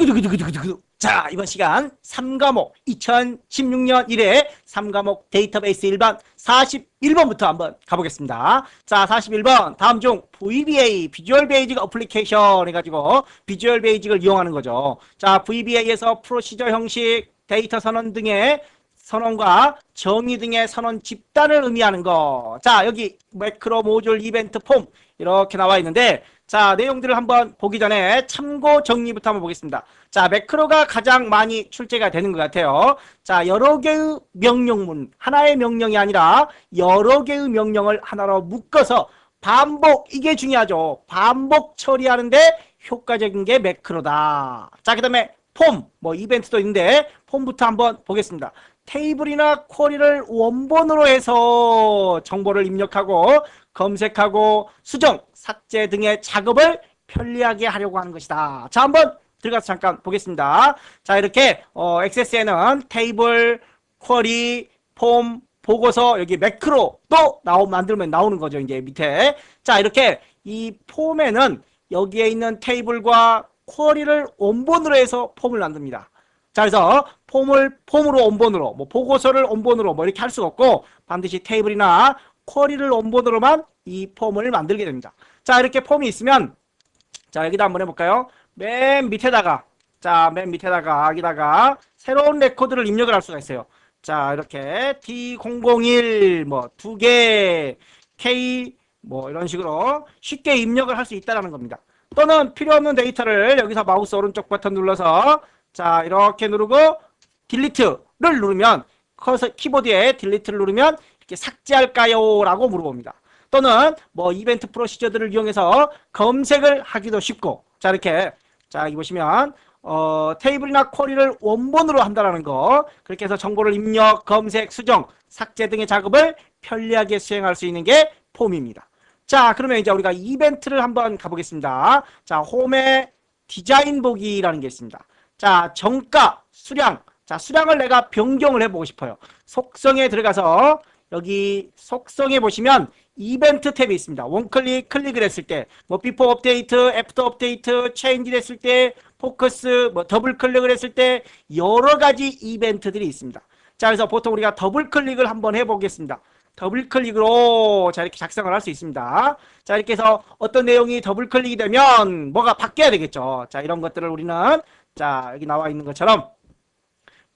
두구두구두구두구두구. 자, 이번 시간 3과목 2016년 1회 3과목 데이터베이스 일반 41번부터 한번 가보겠습니다. 자, 41번 다음 중 VBA 비주얼 베이직 어플리케이션 해가지고 비주얼 베이직을 이용하는 거죠. 자, VBA에서 프로시저 형식, 데이터 선언 등의 선언과 정의 등의 선언 집단을 의미하는 거. 자, 여기 매크로 모듈 이벤트 폼 이렇게 나와 있는데, 자, 내용들을 한번 보기 전에 참고 정리부터 한번 보겠습니다. 자, 매크로가 가장 많이 출제가 되는 것 같아요. 자, 여러 개의 명령문, 하나의 명령이 아니라 여러 개의 명령을 하나로 묶어서 반복, 이게 중요하죠. 반복 처리하는데 효과적인 게 매크로다. 자, 그 다음에 폼, 뭐 이벤트도 있는데 폼부터 한번 보겠습니다. 테이블이나 쿼리를 원본으로 해서 정보를 입력하고 검색하고 수정, 삭제 등의 작업을 편리하게 하려고 하는 것이다. 자, 한번 들어가서 잠깐 보겠습니다. 자, 이렇게 액세스에는 테이블, 쿼리, 폼, 보고서, 여기 매크로 또 만들면 나오는 거죠. 이제 밑에. 자, 이렇게 이 폼에는 여기에 있는 테이블과 쿼리를 원본으로 해서 폼을 만듭니다. 자, 그래서 폼으로 원본으로, 뭐 보고서를 원본으로 뭐 이렇게 할 수가 없고 반드시 테이블이나 쿼리를 원본으로만 이 폼을 만들게 됩니다. 자, 이렇게 폼이 있으면, 자, 여기다 한번 해볼까요? 맨 밑에다가, 자, 맨 밑에다가 여기다가 새로운 레코드를 입력을 할 수가 있어요. 자, 이렇게 D001 뭐 2개, K 뭐 이런 식으로 쉽게 입력을 할 수 있다는 겁니다. 또는 필요 없는 데이터를 여기서 마우스 오른쪽 버튼 눌러서, 자, 이렇게 누르고 딜리트를 누르면, 키보드에 딜리트를 누르면 이렇게 삭제할까요? 라고 물어봅니다. 또는 뭐 이벤트 프로시저들을 이용해서 검색을 하기도 쉽고, 자, 이렇게, 자, 여기 보시면 테이블이나 쿼리를 원본으로 한다는 거, 그렇게 해서 정보를 입력, 검색, 수정, 삭제 등의 작업을 편리하게 수행할 수 있는 게 폼입니다. 자, 그러면 이제 우리가 이벤트를 한번 가보겠습니다. 자, 홈에 디자인 보기라는 게 있습니다. 자, 정가, 수량. 자, 수량을 내가 변경을 해보고 싶어요. 속성에 들어가서 여기 속성에 보시면 이벤트 탭이 있습니다. 클릭을 했을 때, 뭐 비포 업데이트, 애프터 업데이트, 체인지 했을 때, 포커스, 뭐 더블 클릭을 했을 때 여러 가지 이벤트들이 있습니다. 자, 그래서 보통 우리가 더블 클릭을 한번 해보겠습니다. 더블 클릭으로, 자, 이렇게 작성을 할 수 있습니다. 자, 이렇게 해서 어떤 내용이 더블 클릭이 되면 뭐가 바뀌어야 되겠죠. 자, 이런 것들을 우리는, 자, 여기 나와 있는 것처럼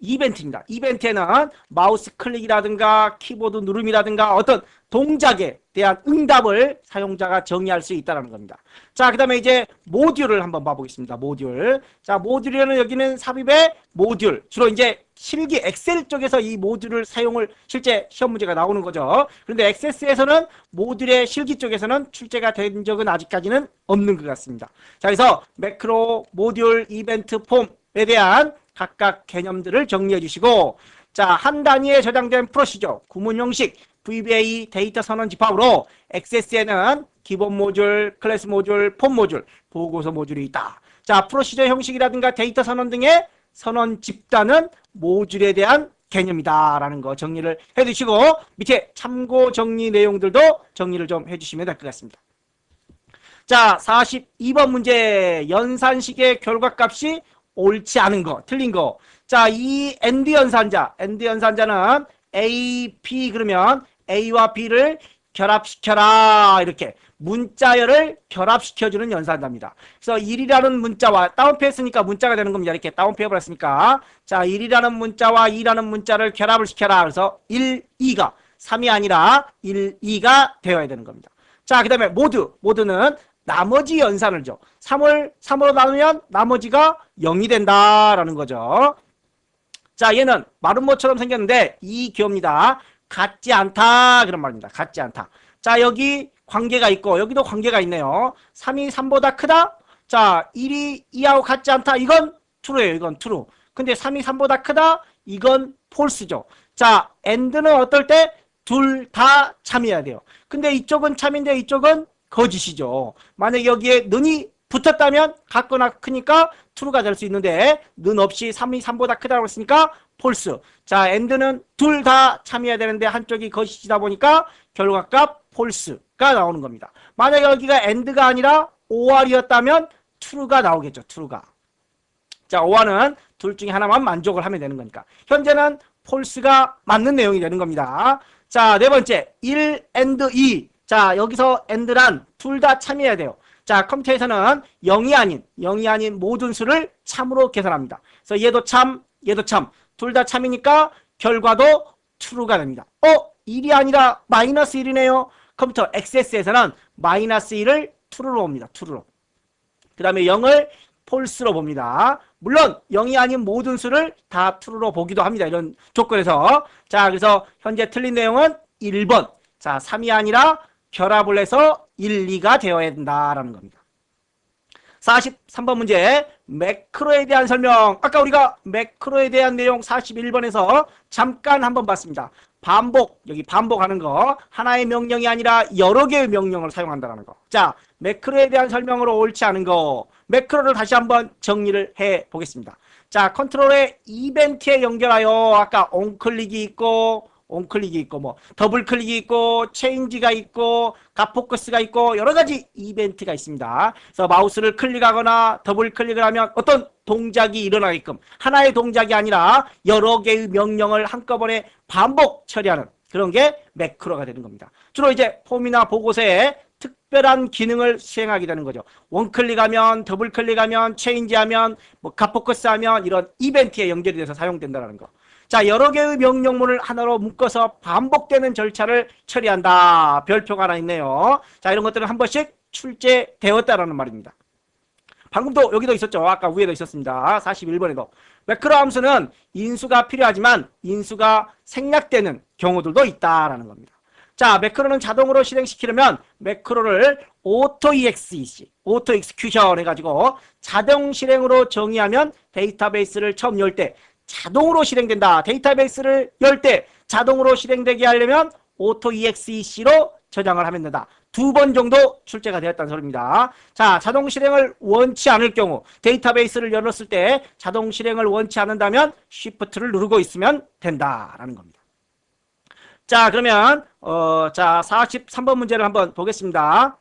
이벤트입니다. 이벤트에는 마우스 클릭이라든가 키보드 누름이라든가 어떤 동작에 대한 응답을 사용자가 정의할 수 있다는 겁니다. 자, 그 다음에 이제 모듈을 한번 봐보겠습니다. 모듈. 자, 모듈에는 여기는 삽입의 모듈. 주로 이제 실기 엑셀 쪽에서 이 모듈을 사용을 실제 시험 문제가 나오는 거죠. 그런데 액세스에서는 모듈의 실기 쪽에서는 출제가 된 적은 아직까지는 없는 것 같습니다. 자, 그래서 매크로, 모듈, 이벤트, 폼에 대한 각각 개념들을 정리해 주시고, 자, 한 단위에 저장된 프로시저, 구문 형식, VBA 데이터 선언 집합으로 액세스에는 기본 모듈, 클래스 모듈, 폼 모듈, 보고서 모듈이 있다. 자, 프로시저 형식이라든가 데이터 선언 등의 선언 집단은 모듈에 대한 개념이다 라는 거 정리를 해 주시고, 밑에 참고 정리 내용들도 정리를 좀 해 주시면 될 것 같습니다. 자, 42번 문제. 연산식의 결과값이 옳지 않은 거, 틀린 거. 자, 이 AND 연산자는 A, B 그러면 A와 B를 결합시켜라, 이렇게 문자열을 결합시켜주는 연산자입니다. 그래서 1이라는 문자와 다운표했으니까 문자가 되는 겁니다. 이렇게 다운표해버렸으니까, 자, 1이라는 문자와 2라는 문자를 결합을 시켜라. 그래서 1, 2가 3이 아니라 1, 2가 되어야 되는 겁니다. 자, 그 다음에 모드는 나머지 연산을 줘. 3으로 나누면 나머지가 0이 된다라는 거죠. 자, 얘는 마름모처럼 생겼는데 이 기호입니다. 같지 않다 그런 말입니다. 같지 않다. 자, 여기 관계가 있고 여기도 관계가 있네요. 3이 3보다 크다? 자, 1이 2하고 같지 않다. 이건 true예요. 이건 true. 근데 3이 3보다 크다? 이건 false죠. 자, and는 어떨 때? 둘 다 참여해야 돼요. 근데 이쪽은 참인데 이쪽은 거짓이죠. 만약에 여기에 는이 붙었다면 같거나 크니까 true가 될 수 있는데 는 없이 3이 3보다 크다고 했으니까 false. 자, and는 둘 다 참여해야 되는데 한쪽이 거짓이다 보니까 결과값 false가 나오는 겁니다. 만약에 여기가 and가 아니라 or이었다면 true가 나오겠죠. true가. 자, 오화는 둘 중에 하나만 만족을 하면 되는 거니까. 현재는 폴스가 맞는 내용이 되는 겁니다. 자, 네 번째 1 and 2. 자, 여기서 and란 둘 다 참여해야 돼요. 자, 컴퓨터에서는 0이 아닌 모든 수를 참으로 계산합니다. 그래서 얘도 참, 얘도 참. 둘 다 참이니까 결과도 true가 됩니다. 1이 아니라 마이너스 1이네요. 컴퓨터 XS에서는 마이너스 1을 true로 봅니다. true로. 그 다음에 0을 false로 봅니다. 물론 0이 아닌 모든 수를 다 true로 보기도 합니다. 이런 조건에서. 자, 그래서 현재 틀린 내용은 1번. 자, 3이 아니라 결합을 해서 1, 2가 되어야 된다라는 겁니다. 43번 문제 매크로에 대한 설명. 아까 우리가 매크로에 대한 내용 41번에서 잠깐 한번 봤습니다. 반복, 여기 반복하는 거. 하나의 명령이 아니라 여러 개의 명령을 사용한다는 거. 자, 매크로에 대한 설명으로 옳지 않은 거. 매크로를 다시 한번 정리를 해 보겠습니다. 자, 컨트롤의 이벤트에 연결하여 아까 온클릭이 있고 뭐 더블 클릭이 있고 체인지가 있고 갓포커스가 있고 여러 가지 이벤트가 있습니다. 그래서 마우스를 클릭하거나 더블 클릭을 하면 어떤 동작이 일어나게끔 하나의 동작이 아니라 여러 개의 명령을 한꺼번에 반복 처리하는 그런 게 매크로가 되는 겁니다. 주로 이제 폼이나 보고서에 특별한 기능을 수행하게 되는 거죠. 원클릭하면 더블 클릭하면 체인지하면 뭐 갓포커스하면 이런 이벤트에 연결이 돼서 사용된다는 거. 자, 여러 개의 명령문을 하나로 묶어서 반복되는 절차를 처리한다. 별표가 하나 있네요. 자, 이런 것들은 한 번씩 출제되었다라는 말입니다. 방금도 여기도 있었죠. 아까 위에도 있었습니다. 41번에도. 매크로 함수는 인수가 필요하지만 인수가 생략되는 경우들도 있다라는 겁니다. 자, 매크로는 자동으로 실행시키려면 매크로를 auto execution 해가지고 자동 실행으로 정의하면 데이터베이스를 처음 열 때 자동으로 실행된다. 데이터베이스를 열 때 자동으로 실행되게 하려면 AutoExec로 저장을 하면 된다. 2번 정도 출제가 되었다는 소리입니다. 자, 자동 실행을 원치 않을 경우 데이터베이스를 열었을 때 자동 실행을 원치 않는다면 Shift를 누르고 있으면 된다라는 겁니다. 자, 그러면 자 43번 문제를 한번 보겠습니다.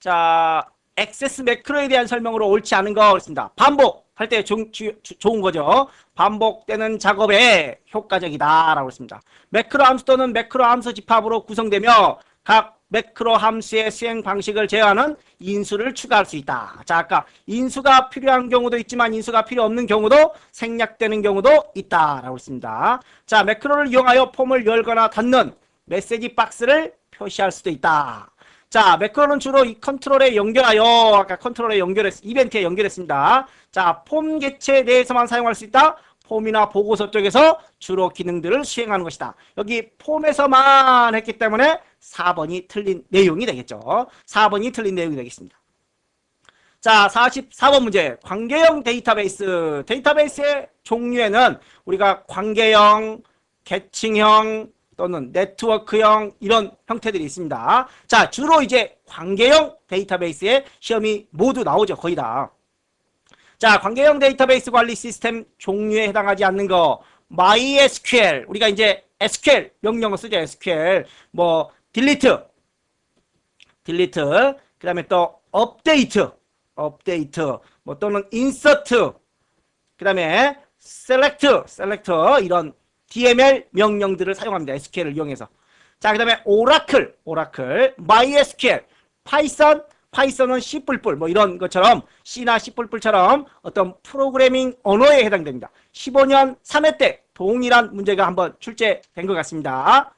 자, 액세스 매크로에 대한 설명으로 옳지 않은 거 그랬습니다. 반복 할 때 좋은 거죠. 반복되는 작업에 효과적이다 라고 했습니다. 매크로 함수 또는 매크로 함수 집합으로 구성되며 각 매크로 함수의 수행 방식을 제어하는 인수를 추가할 수 있다. 자, 아까 인수가 필요한 경우도 있지만 인수가 필요 없는 경우도 생략되는 경우도 있다라고 했습니다. 자, 매크로를 이용하여 폼을 열거나 닫는 메시지 박스를 표시할 수도 있다. 자, 매크로는 주로 이 컨트롤에 연결하여 아까 컨트롤에 이벤트에 연결했습니다. 자, 폼 개체에 대해서만 사용할 수 있다. 폼이나 보고서 쪽에서 주로 기능들을 수행하는 것이다. 여기 폼에서만 했기 때문에 4번이 틀린 내용이 되겠죠. 4번이 틀린 내용이 되겠습니다. 자, 44번 문제. 관계형 데이터베이스. 데이터베이스의 종류에는 우리가 관계형, 계층형, 또는 네트워크형 이런 형태들이 있습니다. 자, 주로 이제 관계형 데이터베이스에 시험이 모두 나오죠. 거의 다. 자, 관계형 데이터베이스 관리 시스템 종류에 해당하지 않는 거 MySQL. 우리가 이제 SQL 명령을 쓰죠. SQL. 뭐 delete. 그다음에 또 update. 뭐 또는 insert. 그다음에 select 이런 DML 명령들을 사용합니다. SQL을 이용해서. 자, 그 다음에 오라클, MySQL, 파이썬은 C++, 뭐 이런 것처럼 C나 C++처럼 어떤 프로그래밍 언어에 해당됩니다. 15년 3회 때 동일한 문제가 한번 출제된 것 같습니다.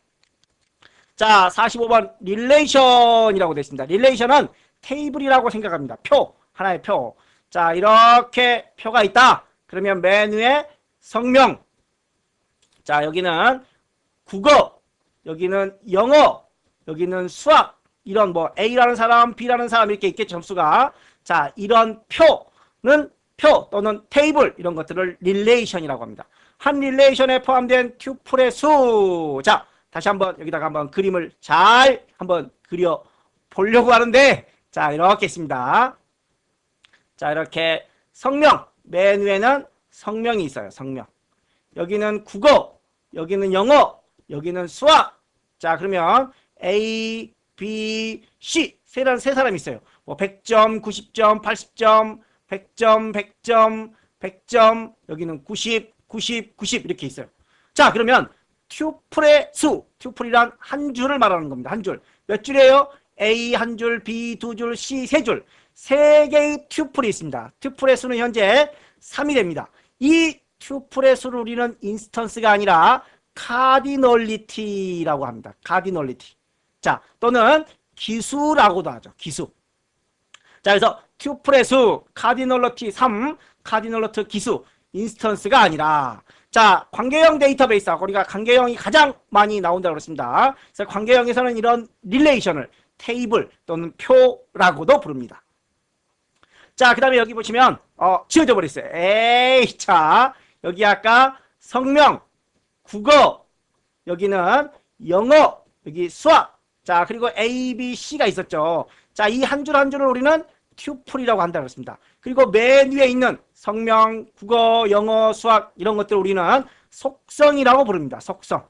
자, 45번 릴레이션이라고 되어 있습니다. 릴레이션은 테이블이라고 생각합니다. 표, 하나의 표. 자, 이렇게 표가 있다. 그러면 맨 위에 성명. 자, 여기는 국어, 여기는 영어, 여기는 수학, 이런 뭐 A라는 사람, B라는 사람 이렇게 있겠죠, 점수가. 자, 이런 표는 표 또는 테이블 이런 것들을 릴레이션이라고 합니다. 한 릴레이션에 포함된 튜플의 수. 자, 다시 한번 여기다가 한번 그림을 잘 한번 그려 보려고 하는데, 자, 이렇게 있습니다. 자, 이렇게 성명, 맨 위에는 성명이 있어요. 성명. 여기는 국어, 여기는 영어, 여기는 수학. 자, 그러면 A, B, C 세 사람이 있어요. 뭐 100점, 90점, 80점, 100점, 100점, 100점, 여기는 90, 90, 90 이렇게 있어요. 자, 그러면 튜플의 수, 튜플이란 한 줄을 말하는 겁니다. 한 줄. 몇 줄이에요? A 한 줄, B 두 줄, C 세 줄. 세 개의 튜플이 있습니다. 튜플의 수는 현재 3이 됩니다. 이 튜플의 수를 우리는 인스턴스가 아니라 카디널리티라고 합니다. 카디널리티. 자, 또는 기수라고도 하죠. 기수. 자, 그래서 튜플의 수, 카디널리티 3, 카디널리티 기수, 인스턴스가 아니라. 자, 관계형 데이터베이스하고 우리가 관계형이 가장 많이 나온다고 그랬습니다. 그래서 관계형에서는 이런 릴레이션을 테이블 또는 표라고도 부릅니다. 자, 그 다음에 여기 보시면 지워져 버렸어요. 에이, 자, 여기 아까 성명, 국어, 여기는 영어, 여기 수학, 자, 그리고 A, B, C가 있었죠. 자, 이 한 줄 한 줄을 우리는 튜플이라고 한다고 했습니다. 그리고 맨 위에 있는 성명, 국어, 영어, 수학 이런 것들 우리는 속성이라고 부릅니다. 속성.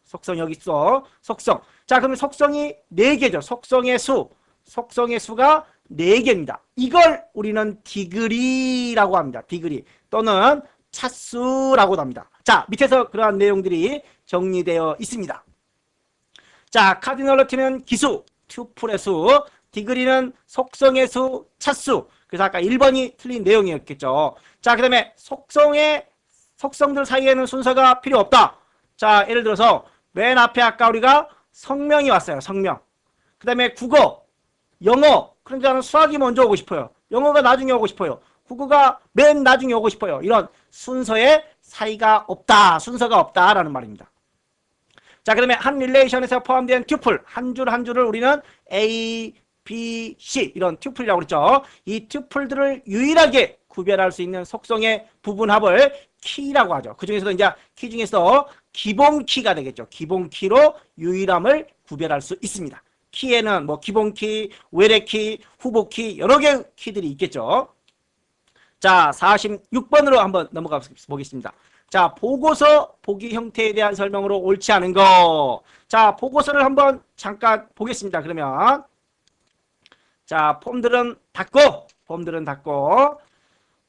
속성 여기 있어. 속성. 자, 그러면 속성이 4개죠. 속성의 수. 속성의 수가 4개입니다. 이걸 우리는 디그리라고 합니다. 디그리 또는 차수라고도 합니다. 자, 밑에서 그러한 내용들이 정리되어 있습니다. 자, 카디널리티는 기수, 튜플의 수, 디그리는 속성의 수, 차수. 그래서 아까 1번이 틀린 내용이었겠죠. 자, 그 다음에 속성들 사이에는 순서가 필요 없다. 자, 예를 들어서 맨 앞에 아까 우리가 성명이 왔어요. 성명. 그 다음에 국어, 영어. 그러니까 수학이 먼저 오고 싶어요. 영어가 나중에 오고 싶어요. 국어가 맨 나중에 오고 싶어요. 이런 순서의 사이가 없다. 순서가 없다라는 말입니다. 자, 그 다음에 한 릴레이션에서 포함된 튜플. 한 줄 한 줄을 우리는 A, B, C 이런 튜플이라고 그랬죠. 이 튜플들을 유일하게 구별할 수 있는 속성의 부분합을 키라고 하죠. 그 중에서도 이제 키 중에서 기본 키가 되겠죠. 기본 키로 유일함을 구별할 수 있습니다. 키에는 뭐 기본 키, 외래 키, 후보 키 여러 개의 키들이 있겠죠. 자, 46번으로 한번 넘어가 보겠습니다. 자, 보고서 보기 형태에 대한 설명으로 옳지 않은 거. 자, 보고서를 한번 잠깐 보겠습니다. 그러면 자, 폼들은 닫고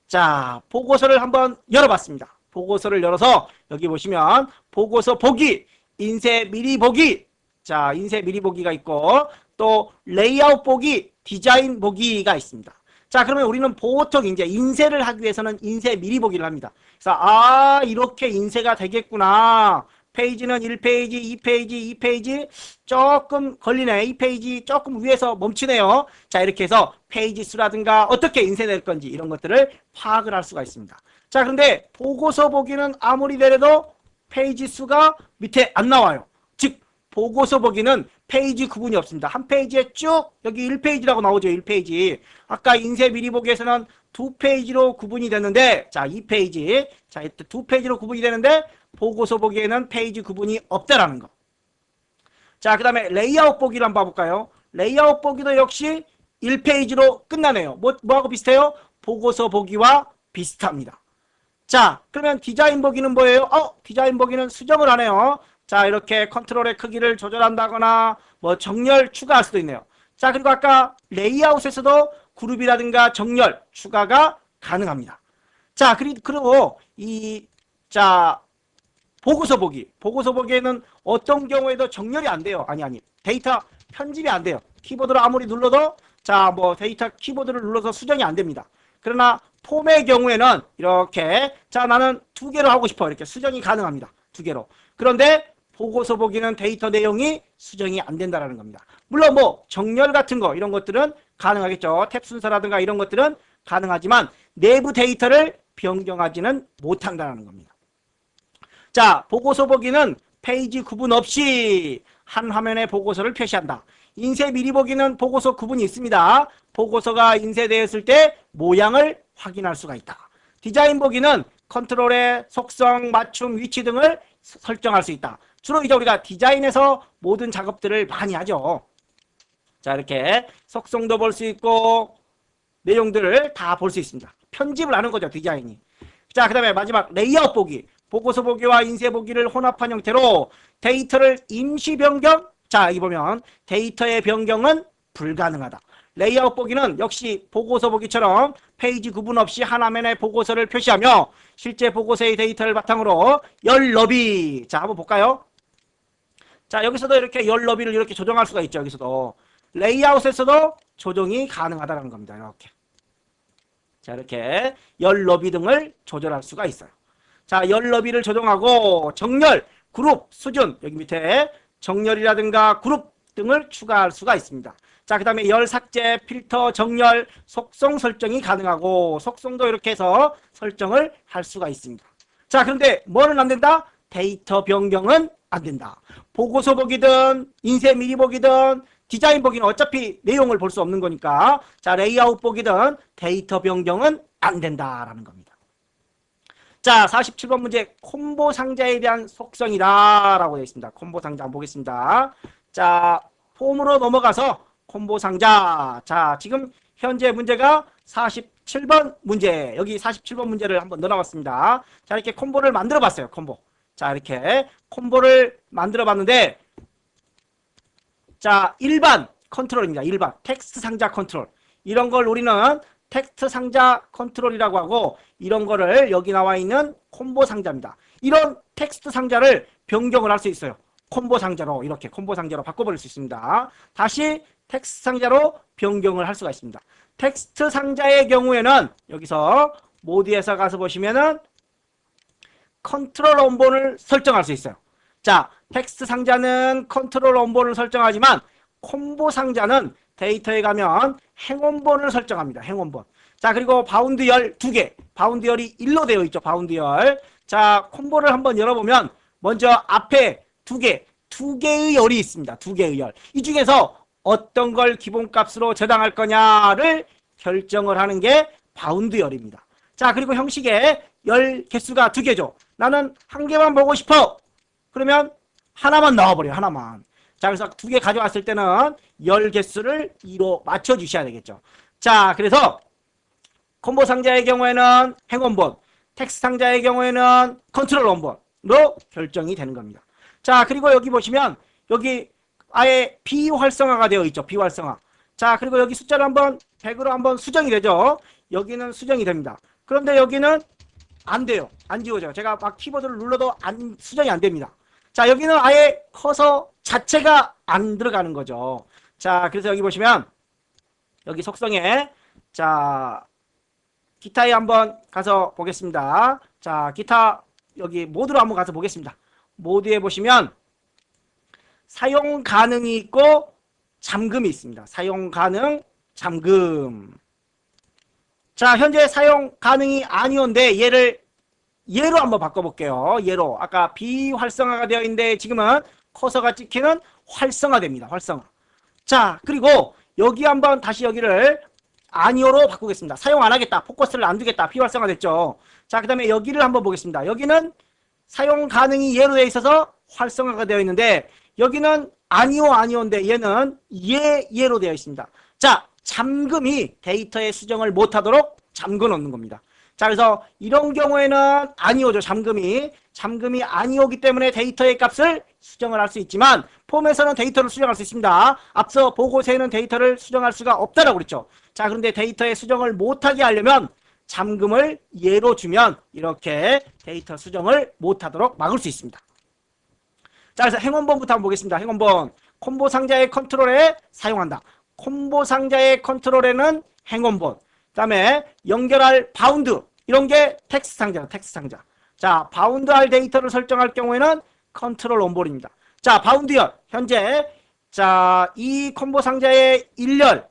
자, 보고서를 한번 열어봤습니다. 보고서를 열어서 여기 보시면 보고서 보기, 인쇄 미리 보기. 자, 인쇄 미리 보기가 있고 또 레이아웃 보기, 디자인 보기가 있습니다. 자, 그러면 우리는 보통 이제 인쇄를 하기 위해서는 인쇄 미리 보기를 합니다. 그래서 이렇게 인쇄가 되겠구나. 페이지는 1페이지, 2페이지, 2페이지 조금 걸리네. 2페이지 조금 위에서 멈추네요. 자, 이렇게 해서 페이지 수라든가 어떻게 인쇄될 건지 이런 것들을 파악을 할 수가 있습니다. 자, 그런데 보고서 보기는 아무리 내려도 페이지 수가 밑에 안 나와요. 즉 보고서 보기는 페이지 구분이 없습니다. 한 페이지에 쭉 여기 1페이지라고 나오죠. 1페이지. 아까 인쇄 미리 보기에서는 2페이지로 구분이 됐는데 자, 2페이지. 자, 2페이지로 구분이 되는데 보고서 보기에는 페이지 구분이 없다라는 거. 자, 그 다음에 레이아웃 보기를 한번 봐볼까요? 레이아웃 보기도 역시 1페이지로 끝나네요. 뭐하고 비슷해요? 보고서 보기와 비슷합니다. 자, 그러면 디자인 보기는 뭐예요? 디자인 보기는 수정을 하네요. 자, 이렇게 컨트롤의 크기를 조절한다거나 뭐 정렬 추가할 수도 있네요. 자, 그리고 아까 레이아웃에서도 그룹이라든가 정렬 추가가 가능합니다. 자, 그리고 자, 보고서 보기에는 어떤 경우에도 정렬이 안 돼요. 아니. 데이터 편집이 안 돼요. 키보드로 아무리 눌러도 자, 뭐 데이터 키보드를 눌러서 수정이 안 됩니다. 그러나 폼의 경우에는 이렇게 자, 나는 2개로 하고 싶어. 이렇게 수정이 가능합니다. 2개로. 그런데 보고서 보기는 데이터 내용이 수정이 안 된다는 겁니다. 물론 뭐 정렬 같은 거 이런 것들은 가능하겠죠. 탭 순서라든가 이런 것들은 가능하지만 내부 데이터를 변경하지는 못한다는 겁니다. 자, 보고서 보기는 페이지 구분 없이 한 화면에 보고서를 표시한다. 인쇄 미리 보기는 보고서 구분이 있습니다. 보고서가 인쇄되었을 때 모양을 확인할 수가 있다. 디자인 보기는 컨트롤의 속성, 맞춤, 위치 등을 설정할 수 있다. 주로 이제 우리가 디자인에서 모든 작업들을 많이 하죠. 자, 이렇게 속성도 볼 수 있고 내용들을 다 볼 수 있습니다. 편집을 하는 거죠, 디자인이. 자, 그 다음에 마지막 레이아웃 보기. 보고서 보기와 인쇄 보기를 혼합한 형태로 데이터를 임시 변경. 자, 여기 보면 데이터의 변경은 불가능하다. 레이아웃 보기는 역시 보고서 보기처럼 페이지 구분 없이 한 화면에 보고서를 표시하며 실제 보고서의 데이터를 바탕으로 열 너비. 자, 한번 볼까요? 자, 여기서도 이렇게 열 너비를 이렇게 조정할 수가 있죠. 여기서도. 레이아웃에서도 조정이 가능하다는 겁니다. 이렇게. 자, 이렇게 열 너비 등을 조절할 수가 있어요. 자, 열 너비를 조정하고 정렬, 그룹, 수준 여기 밑에 정렬이라든가 그룹 등을 추가할 수가 있습니다. 자, 그 다음에 열 삭제, 필터, 정렬, 속성 설정이 가능하고 속성도 이렇게 해서 설정을 할 수가 있습니다. 자, 그런데 뭐는 안 된다? 데이터 변경은 안 된다. 보고서 보기든 인쇄 미리 보기든 디자인 보기는 어차피 내용을 볼 수 없는 거니까 자, 레이아웃 보기든 데이터 변경은 안 된다라는 겁니다. 자, 47번 문제 콤보 상자에 대한 속성이다 라고 되어 있습니다. 콤보 상자 한번 보겠습니다. 자, 폼으로 넘어가서 콤보 상자. 자, 지금 현재 문제가 47번 문제. 여기 47번 문제를 한번 넣어봤습니다. 자, 이렇게 콤보를 만들어 봤어요. 콤보. 자, 이렇게 콤보를 만들어 봤는데 자, 일반 컨트롤입니다. 일반 텍스트 상자 컨트롤. 이런 걸 우리는 텍스트 상자 컨트롤이라고 하고 이런 거를 여기 나와 있는 콤보 상자입니다. 이런 텍스트 상자를 변경을 할 수 있어요. 콤보 상자로 이렇게 콤보 상자로 바꿔버릴 수 있습니다. 다시 텍스트 상자로 변경을 할 수가 있습니다. 텍스트 상자의 경우에는 여기서 모드에서 가서 보시면은 컨트롤 원본을 설정할 수 있어요. 자, 텍스트 상자는 컨트롤 원본을 설정하지만 콤보 상자는 데이터에 가면 행원본을 설정합니다. 행원본. 자, 그리고 바운드 열 2개. 바운드 열이 1로 되어 있죠. 바운드 열. 자, 콤보를 한번 열어보면 먼저 앞에 2개의 열이 있습니다. 2개의 열. 이 중에서 어떤 걸 기본값으로 저장할 거냐를 결정을 하는 게 바운드 열입니다. 자, 그리고 형식에 열 개수가 2개죠. 나는 한 개만 보고 싶어. 그러면 하나만 넣어버려요. 하나만. 자, 그래서 2개 가져왔을 때는 열 개수를 2로 맞춰주셔야 되겠죠. 자, 그래서 콤보 상자의 경우에는 행원본, 텍스트 상자의 경우에는 컨트롤 원본으로 결정이 되는 겁니다. 자, 그리고 여기 보시면 여기 아예 비활성화가 되어 있죠. 비활성화. 자, 그리고 여기 숫자를 한번 100으로 한번 수정이 되죠. 여기는 수정이 됩니다. 그런데 여기는 안 돼요. 안 지워져요. 제가 막 키보드를 눌러도 수정이 안 됩니다. 자, 여기는 아예 커서 자체가 안 들어가는 거죠. 자, 그래서 여기 보시면 여기 속성에 자, 기타에 한번 가서 보겠습니다. 자, 기타 여기 모드로 한번 가서 보겠습니다. 모드에 보시면 사용 가능이 있고 잠금이 있습니다. 사용 가능, 잠금. 자, 현재 사용 가능이 아니온데 얘로 한번 바꿔볼게요. 얘로. 아까 비활성화가 되어 있는데 지금은 커서가 찍히는 활성화됩니다. 활성화. 자, 그리고 여기 한번 다시 여기를 아니오로 바꾸겠습니다. 사용 안 하겠다. 포커스를 안 두겠다. 비활성화 됐죠. 자, 그 다음에 여기를 한번 보겠습니다. 여기는 사용 가능이 얘로 되어 있어서 활성화가 되어 있는데 여기는 아니오인데 얘는 얘로 되어 있습니다. 자, 잠금이 데이터의 수정을 못하도록 잠궈 놓는 겁니다. 자, 그래서 이런 경우에는 아니오죠. 잠금이 아니오기 때문에 데이터의 값을 수정을 할 수 있지만 폼에서는 데이터를 수정할 수 있습니다. 앞서 보고서에는 데이터를 수정할 수가 없다라고 그랬죠. 자, 그런데 데이터의 수정을 못하게 하려면 잠금을 예로 주면 이렇게 데이터 수정을 못하도록 막을 수 있습니다. 자, 그래서 행원본부터 한번 보겠습니다. 행원본. 콤보 상자의 컨트롤에 사용한다. 콤보 상자의 컨트롤에는 행원본. 그 다음에 연결할 바운드. 이런 게 텍스트 상자다. 텍스트 상자. 자, 바운드할 데이터를 설정할 경우에는 컨트롤 원본입니다. 자, 바운드열. 현재 자, 이 콤보 상자의 1열,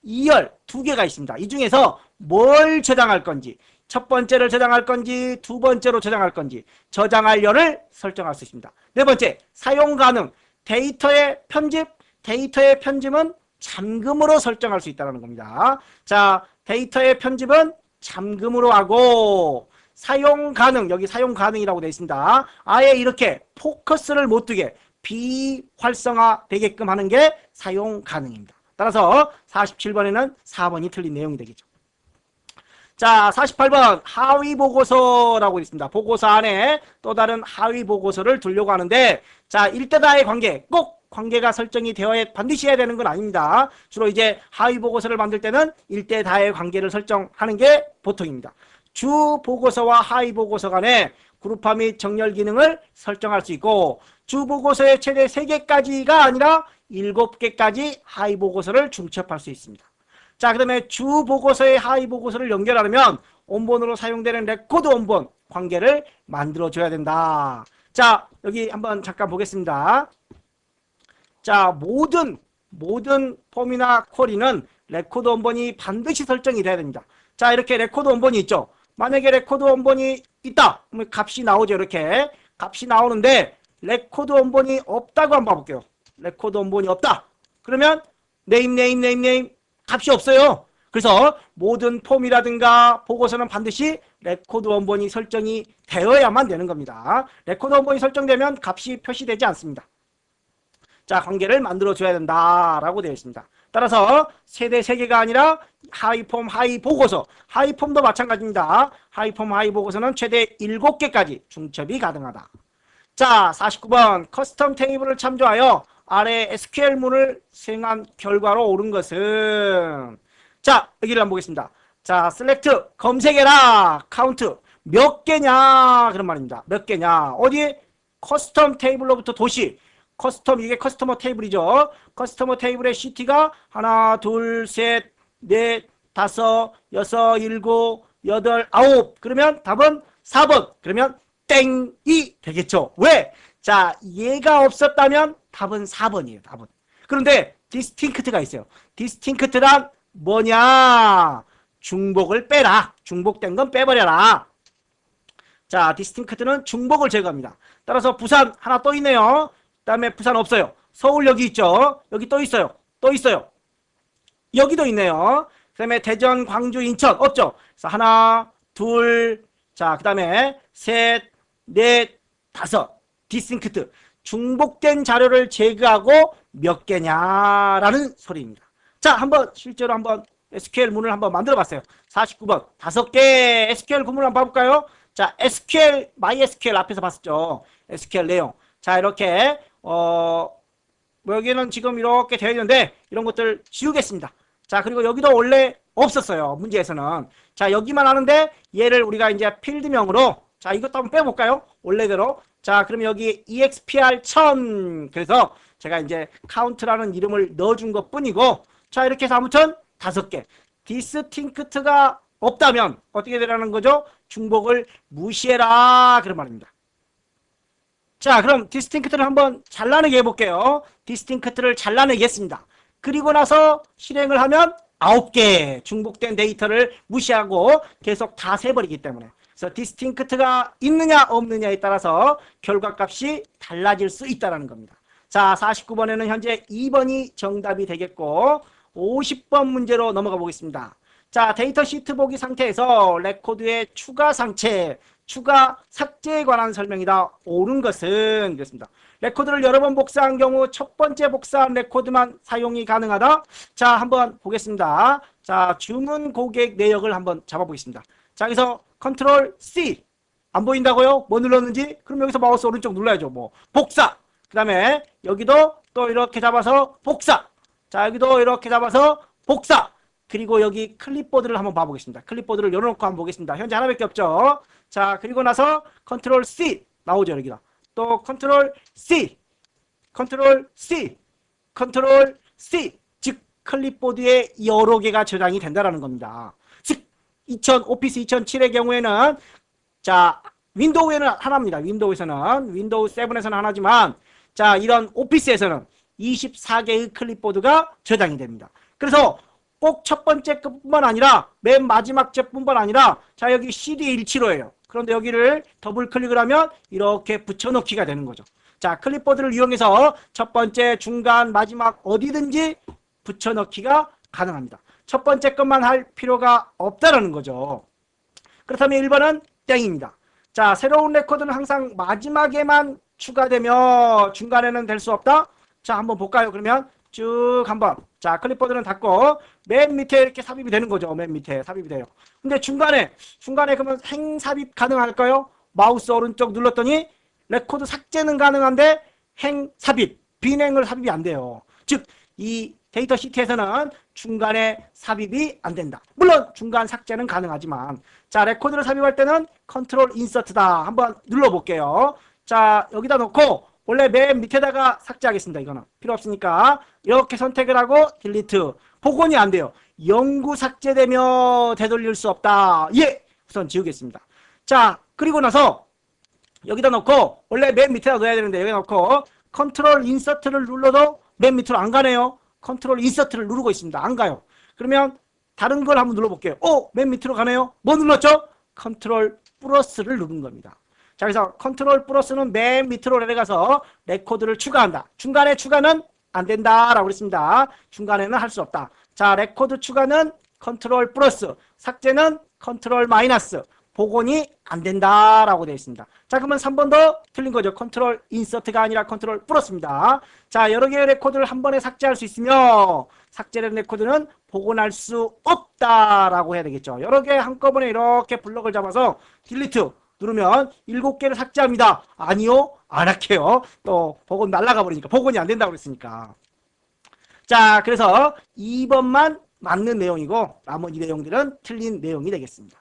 2열 2개가 있습니다. 이 중에서 뭘 저장할 건지, 첫 번째를 저장할 건지, 두 번째로 저장할 건지 저장할 열을 설정할 수 있습니다. 네 번째, 사용 가능. 데이터의 편집은 잠금으로 설정할 수 있다는 겁니다. 자, 데이터의 편집은 잠금으로 하고 사용 가능, 여기 사용 가능이라고 되어 있습니다. 아예 이렇게 포커스를 못 두게 비활성화 되게끔 하는 게 사용 가능입니다. 따라서 47번에는 4번이 틀린 내용이 되겠죠. 자, 48번 하위 보고서라고 있습니다. 보고서 안에 또 다른 하위 보고서를 두려고 하는데 자, 일대다의 관계 꼭 관계가 설정이 되어야 반드시 해야 되는 건 아닙니다. 주로 이제 하위 보고서를 만들 때는 1대 다의 관계를 설정하는 게 보통입니다. 주 보고서와 하위 보고서 간에 그룹화 및 정렬 기능을 설정할 수 있고, 주 보고서의 최대 3개까지가 아니라 7개까지 하위 보고서를 중첩할 수 있습니다. 자, 그 다음에 주 보고서의 하위 보고서를 연결하려면 원본으로 사용되는 레코드 원본 관계를 만들어줘야 된다. 자, 여기 한번 잠깐 보겠습니다. 자, 모든 폼이나 쿼리는 레코드 원본이 반드시 설정이 돼야 됩니다. 자, 이렇게 레코드 원본이 있죠. 만약에 레코드 원본이 있다, 그러면 값이 나오죠. 이렇게 값이 나오는데 레코드 원본이 없다고 한번 봐볼게요. 레코드 원본이 없다. 그러면 네임 값이 없어요. 그래서 모든 폼이라든가 보고서는 반드시 레코드 원본이 설정이 되어야만 되는 겁니다. 레코드 원본이 설정되면 값이 표시되지 않습니다. 자, 관계를 만들어줘야 된다라고 되어 있습니다. 따라서 세대 3개가 아니라 하위폼, 하위보고서, 하위폼도 마찬가지입니다. 하위폼, 하위보고서는 최대 7개까지 중첩이 가능하다. 자, 49번 커스텀 테이블을 참조하여 아래 SQL문을 수행한 결과로 옳은 것은, 자, 여기를 한번 보겠습니다. 자, select 검색해라 카운트 몇 개냐 그런 말입니다. 몇 개냐, 어디 커스텀 테이블로부터 도시, 커스텀, 이게 커스터머 테이블이죠. 커스터머 테이블의 CT가 하나, 둘, 셋, 넷, 다섯, 여섯, 일곱, 여덟, 아홉. 그러면 답은 4번. 그러면 땡이 되겠죠. 왜? 자, 얘가 없었다면 답은 4번이에요. 답은. 그런데 디스팅크트가 있어요. 디스팅크트란 뭐냐? 중복을 빼라. 중복된 건 빼버려라. 자, 디스팅크트는 중복을 제거합니다. 따라서 부산 하나 또 있네요. 그 다음에 부산 없어요. 서울 여기 있죠. 여기 또 있어요. 또 있어요. 여기도 있네요. 그 다음에 대전, 광주, 인천 없죠. 그래서 하나, 둘, 자, 그 다음에 셋, 넷, 다섯. 디스팅크트. 중복된 자료를 제거하고 몇 개냐라는 소리입니다. 자, 한번 실제로 한번 SQL 문을 한번 만들어 봤어요. 49번 5개 SQL 구문을 한번 봐볼까요? 자, SQL, MySQL 앞에서 봤었죠. SQL 내용. 자, 이렇게 여기는 지금 이렇게 되어 있는데 이런 것들 지우겠습니다. 자, 그리고 여기도 원래 없었어요. 문제에서는. 자, 여기만 하는데 얘를 우리가 이제 필드명으로, 자, 이것도 한번 빼볼까요? 원래대로. 자, 그럼 여기 EXPR 1000, 그래서 제가 이제 카운트라는 이름을 넣어준 것 뿐이고, 자, 이렇게 해서 아무튼 5개. 디스팅크트가 없다면 어떻게 되라는 거죠? 중복을 무시해라 그런 말입니다. 자, 그럼 디스팅크트를 한번 잘라내게 해볼게요. 디스팅크트를 잘라내겠습니다. 그리고 나서 실행을 하면 9개 중복된 데이터를 무시하고 계속 다 세버리기 때문에, 그래서 디스팅크트가 있느냐 없느냐에 따라서 결과값이 달라질 수 있다는 겁니다. 자, 49번에는 현재 2번이 정답이 되겠고 50번 문제로 넘어가 보겠습니다. 자, 데이터 시트 보기 상태에서 레코드의 추가 상체, 추가 삭제에 관한 설명이다. 옳은 것은 그렇습니다. 레코드를 여러 번 복사한 경우 첫 번째 복사한 레코드만 사용이 가능하다. 자, 한번 보겠습니다. 자, 주문 고객 내역을 한번 잡아보겠습니다. 자, 여기서 컨트롤 C. 안 보인다고요? 뭐 눌렀는지? 그럼 여기서 마우스 오른쪽 눌러야죠. 뭐 복사. 그 다음에 여기도 또 이렇게 잡아서 복사. 자, 여기도 이렇게 잡아서 복사. 그리고 여기 클립보드를 한번 봐보겠습니다. 클립보드를 열어놓고 한번 보겠습니다. 현재 하나밖에 없죠. 자, 그리고 나서 컨트롤 C 나오죠. 여기다. 또 컨트롤 C, 컨트롤 C, 컨트롤 C. 즉 클립보드에 여러 개가 저장이 된다는 겁니다. 즉 오피스 2007의 경우에는, 자, 윈도우에는 하나입니다. 윈도우에서는, 윈도우 7에서는 하나지만, 자, 이런 오피스에서는 24개의 클립보드가 저장이 됩니다. 그래서 꼭 첫 번째 것뿐만 아니라 맨 마지막 제뿐만 아니라, 자, 여기 CD175예요. 그런데 여기를 더블 클릭을 하면 이렇게 붙여넣기가 되는 거죠. 자, 클립보드를 이용해서 첫 번째, 중간, 마지막 어디든지 붙여넣기가 가능합니다. 첫 번째 것만 할 필요가 없다라는 거죠. 그렇다면 1번은 땡입니다. 자, 새로운 레코드는 항상 마지막에만 추가되며 중간에는 될 수 없다. 자, 한번 볼까요? 그러면 쭉 한번, 자, 클립보드는 닫고 맨 밑에 이렇게 삽입이 되는 거죠. 맨 밑에 삽입이 돼요. 근데 중간에 그러면 행삽입 가능할까요? 마우스 오른쪽 눌렀더니 레코드 삭제는 가능한데 행삽입 비행을 삽입이 안 돼요. 즉, 이 데이터 시트에서는 중간에 삽입이 안 된다. 물론 중간 삭제는 가능하지만, 자, 레코드를 삽입할 때는 컨트롤 인서트다. 한번 눌러볼게요. 자, 여기다 놓고 원래 맨 밑에다가 삭제하겠습니다. 이거는 필요 없으니까 이렇게 선택을 하고 딜리트. 복원이 안 돼요. 영구 삭제되며 되돌릴 수 없다. 예, 우선 지우겠습니다. 자, 그리고 나서 여기다 놓고 원래 맨 밑에다 놓아야 되는데 여기 놓고 컨트롤 인서트를 눌러도 맨 밑으로 안 가네요. 컨트롤 인서트를 누르고 있습니다. 안 가요. 그러면 다른 걸 한번 눌러볼게요. 오, 맨 밑으로 가네요. 뭐 눌렀죠? 컨트롤 플러스를 누른 겁니다. 자, 그래서 컨트롤 플러스는 맨 밑으로 내려가서 레코드를 추가한다. 중간에 추가는 안 된다라고 했습니다. 중간에는 할 수 없다. 자, 레코드 추가는 컨트롤 플러스, 삭제는 컨트롤 마이너스, 복원이 안 된다라고 되어 있습니다. 자, 그러면 3번 더 틀린 거죠. 컨트롤 인서트가 아니라 컨트롤 플러스입니다. 자, 여러 개의 레코드를 한 번에 삭제할 수 있으며 삭제된 레코드는 복원할 수 없다라고 해야 되겠죠. 여러 개 한꺼번에 이렇게 블럭을 잡아서 딜리트 누르면 7개를 삭제합니다. 아니요, 안 할게요. 또 복원 날라가 버리니까 복원이 안 된다고 그랬으니까. 자, 그래서 2번만 맞는 내용이고 나머지 내용들은 틀린 내용이 되겠습니다.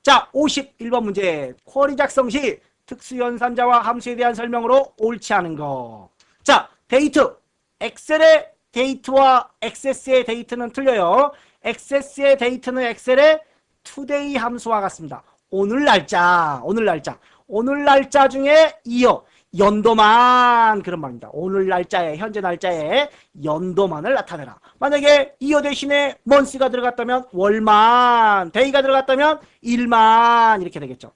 자, 51번 문제. 쿼리 작성 시 특수연산자와 함수에 대한 설명으로 옳지 않은 거. 자, 데이트. 엑셀의 데이트와 액세스의 데이트는 틀려요. 액세스의 데이트는 엑셀의 today 함수와 같습니다. 오늘 날짜, 오늘 날짜. 오늘 날짜 중에 이어 연도만 그런 말입니다. 오늘 날짜에, 현재 날짜에 연도만을 나타내라. 만약에 이어 대신에 months가 들어갔다면 월만, day가 들어갔다면 일만 이렇게 되겠죠.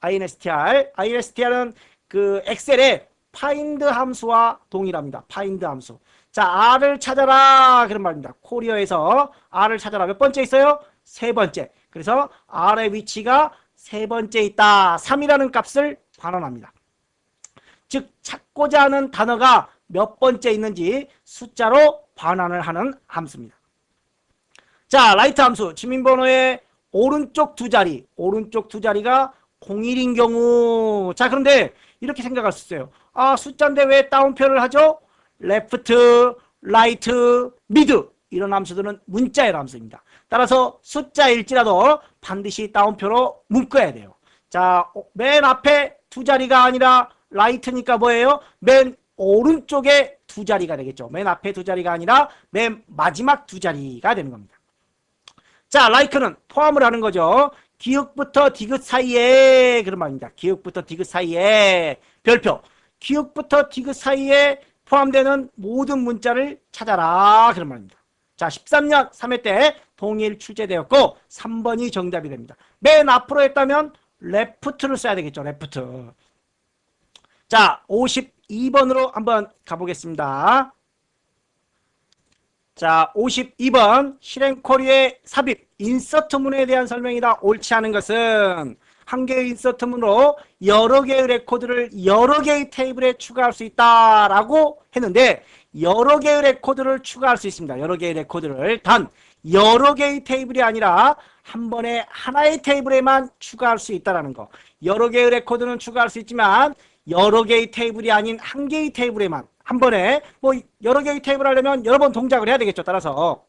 instr은 그 엑셀의 find 함수와 동일합니다. find 함수. 자, R을 찾아라 그런 말입니다. 코리어에서 R을 찾아라. 몇 번째 있어요? 세 번째. 그래서 R의 위치가 세 번째 있다. 3이라는 값을 반환합니다. 즉 찾고자 하는 단어가 몇 번째 있는지 숫자로 반환을 하는 함수입니다. 자, 라이트 함수. 주민번호의 오른쪽 두 자리가 01인 경우. 자, 그런데 이렇게 생각할 수 있어요. 아, 숫자인데 왜 따옴표를 하죠? 레프트, 라이트, 미드 이런 함수들은 문자의 함수입니다. 따라서 숫자일지라도 반드시 따옴표로 묶어야 돼요. 자, 맨 앞에 두 자리가 아니라 라이트니까 뭐예요? 맨 오른쪽에 두 자리가 되겠죠. 맨 앞에 두 자리가 아니라 맨 마지막 두 자리가 되는 겁니다. 자, like는 포함을 하는 거죠. 기역부터 디귿 사이에 그런 말입니다. 기역부터 디귿 사이에 별표. 기역부터 디귿 사이에 포함되는 모든 문자를 찾아라 그런 말입니다. 자, 13년 3회 때 동일 출제되었고 3번이 정답이 됩니다. 맨 앞으로 했다면 left를 써야 되겠죠. left. 자, 52번으로 한번 가보겠습니다. 자, 52번 실행 쿼리의 삽입 인서트문에 대한 설명이다. 옳지 않은 것은 한 개의 인서트문으로 여러 개의 레코드를 여러 개의 테이블에 추가할 수 있다라고 했는데 여러 개의 레코드를 추가할 수 있습니다. 여러 개의 레코드를 단 여러 개의 테이블이 아니라 한 번에 하나의 테이블에만 추가할 수 있다는 거. 여러 개의 레코드는 추가할 수 있지만 여러 개의 테이블이 아닌 한 개의 테이블에만 한 번에 뭐 여러 개의 테이블 하려면 여러 번 동작을 해야 되겠죠. 따라서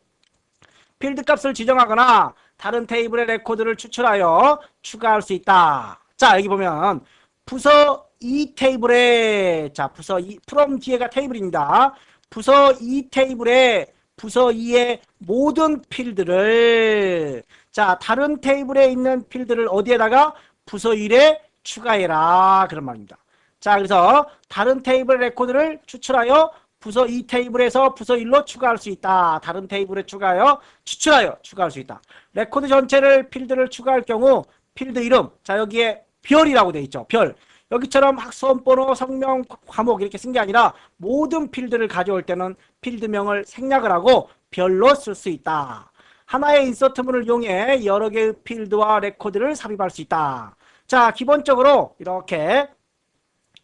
필드 값을 지정하거나 다른 테이블의 레코드를 추출하여 추가할 수 있다. 자, 여기 보면 부서 2 테이블에 자, 부서 2 from 뒤에가 테이블입니다. 부서 2 테이블에 부서 2의 모든 필드를 자, 다른 테이블에 있는 필드를 어디에다가 부서 1에 추가해라 그런 말입니다. 자, 그래서 다른 테이블 레코드를 추출하여 부서 2 테이블에서 부서 1로 추가할 수 있다. 다른 테이블에 추가하여 추출하여 추가할 수 있다. 레코드 전체를 필드를 추가할 경우 필드 이름 자, 여기에 별이라고 되어 있죠. 별. 여기처럼 학수원번호, 성명, 과목 이렇게 쓴 게 아니라 모든 필드를 가져올 때는 필드명을 생략을 하고 별로 쓸 수 있다. 하나의 인서트문을 이용해 여러 개의 필드와 레코드를 삽입할 수 있다. 자, 기본적으로 이렇게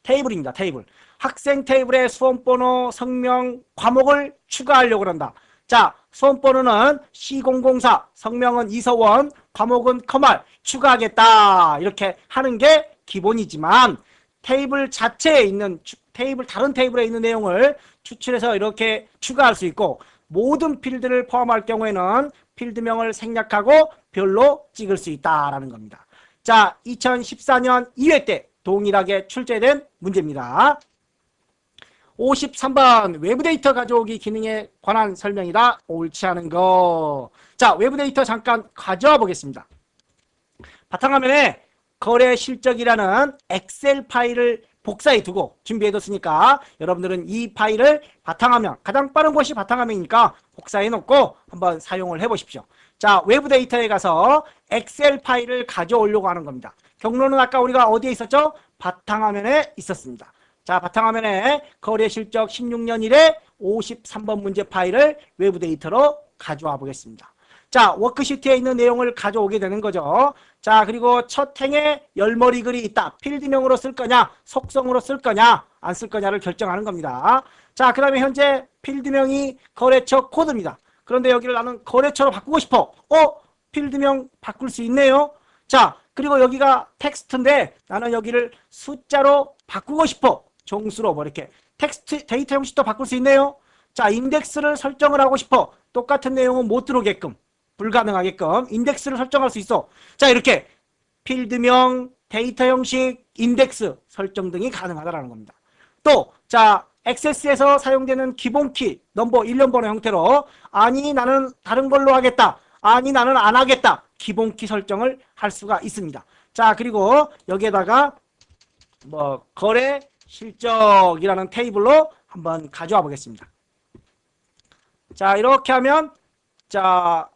테이블입니다. 테이블. 학생 테이블에 수험번호, 성명, 과목을 추가하려고 한다. 자, 수험번호는 C004, 성명은 이서원, 과목은 커말 추가하겠다. 이렇게 하는 게 기본이지만 테이블 자체에 있는 테이블, 다른 테이블에 있는 내용을 추출해서 이렇게 추가할 수 있고, 모든 필드를 포함할 경우에는 필드명을 생략하고 별로 찍을 수 있다라는 겁니다. 자, 2014년 2회 때 동일하게 출제된 문제입니다. 53번 외부 데이터 가져오기 기능에 관한 설명이다. 옳지 않은 거. 자, 외부 데이터 잠깐 가져와 보겠습니다. 바탕화면에 거래 실적이라는 엑셀 파일을 복사해 두고 준비해 뒀으니까 여러분들은 이 파일을 바탕화면, 가장 빠른 곳이 바탕화면이니까 복사해 놓고 한번 사용을 해 보십시오. 자, 외부 데이터에 가서 엑셀 파일을 가져오려고 하는 겁니다. 경로는 아까 우리가 어디에 있었죠? 바탕화면에 있었습니다. 자, 바탕화면에 거래 실적 16년 1회 53번 문제 파일을 외부 데이터로 가져와 보겠습니다. 자, 워크시트에 있는 내용을 가져오게 되는 거죠. 자, 그리고 첫 행에 열머리 글이 있다. 필드명으로 쓸 거냐, 속성으로 쓸 거냐, 안 쓸 거냐를 결정하는 겁니다. 자, 그 다음에 현재 필드명이 거래처 코드입니다. 그런데 여기를 나는 거래처로 바꾸고 싶어. 필드명 바꿀 수 있네요. 자, 그리고 여기가 텍스트인데 나는 여기를 숫자로 바꾸고 싶어. 정수로 뭐 이렇게 텍스트 데이터 형식도 바꿀 수 있네요. 자, 인덱스를 설정을 하고 싶어. 똑같은 내용은 못 들어오게끔, 불가능하게끔 인덱스를 설정할 수 있어. 자, 이렇게 필드명, 데이터 형식, 인덱스 설정 등이 가능하다는 겁니다. 또, 자, 액세스에서 사용되는 기본키, 넘버, 일련번호 형태로 아니 나는 다른 걸로 하겠다. 아니 나는 안 하겠다. 기본키 설정을 할 수가 있습니다. 자, 그리고 여기에다가 뭐 거래 실적이라는 테이블로 한번 가져와 보겠습니다. 자, 이렇게 하면 자,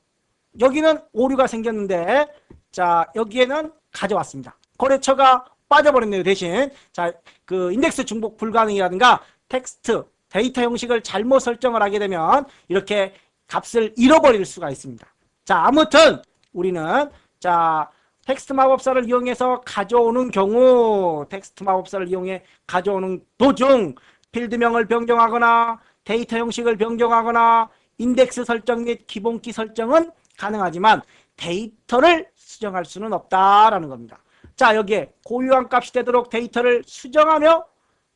여기는 오류가 생겼는데 자, 여기에는 가져왔습니다. 거래처가 빠져버렸네요. 대신 자, 그 인덱스 중복 불가능이라든가 텍스트, 데이터 형식을 잘못 설정을 하게 되면 이렇게 값을 잃어버릴 수가 있습니다. 자, 아무튼 우리는 자, 텍스트 마법사를 이용해서 가져오는 경우, 텍스트 마법사를 이용해 가져오는 도중 필드명을 변경하거나 데이터 형식을 변경하거나 인덱스 설정 및 기본키 설정은 가능하지만 데이터를 수정할 수는 없다라는 겁니다. 자, 여기에 고유한 값이 되도록 데이터를 수정하며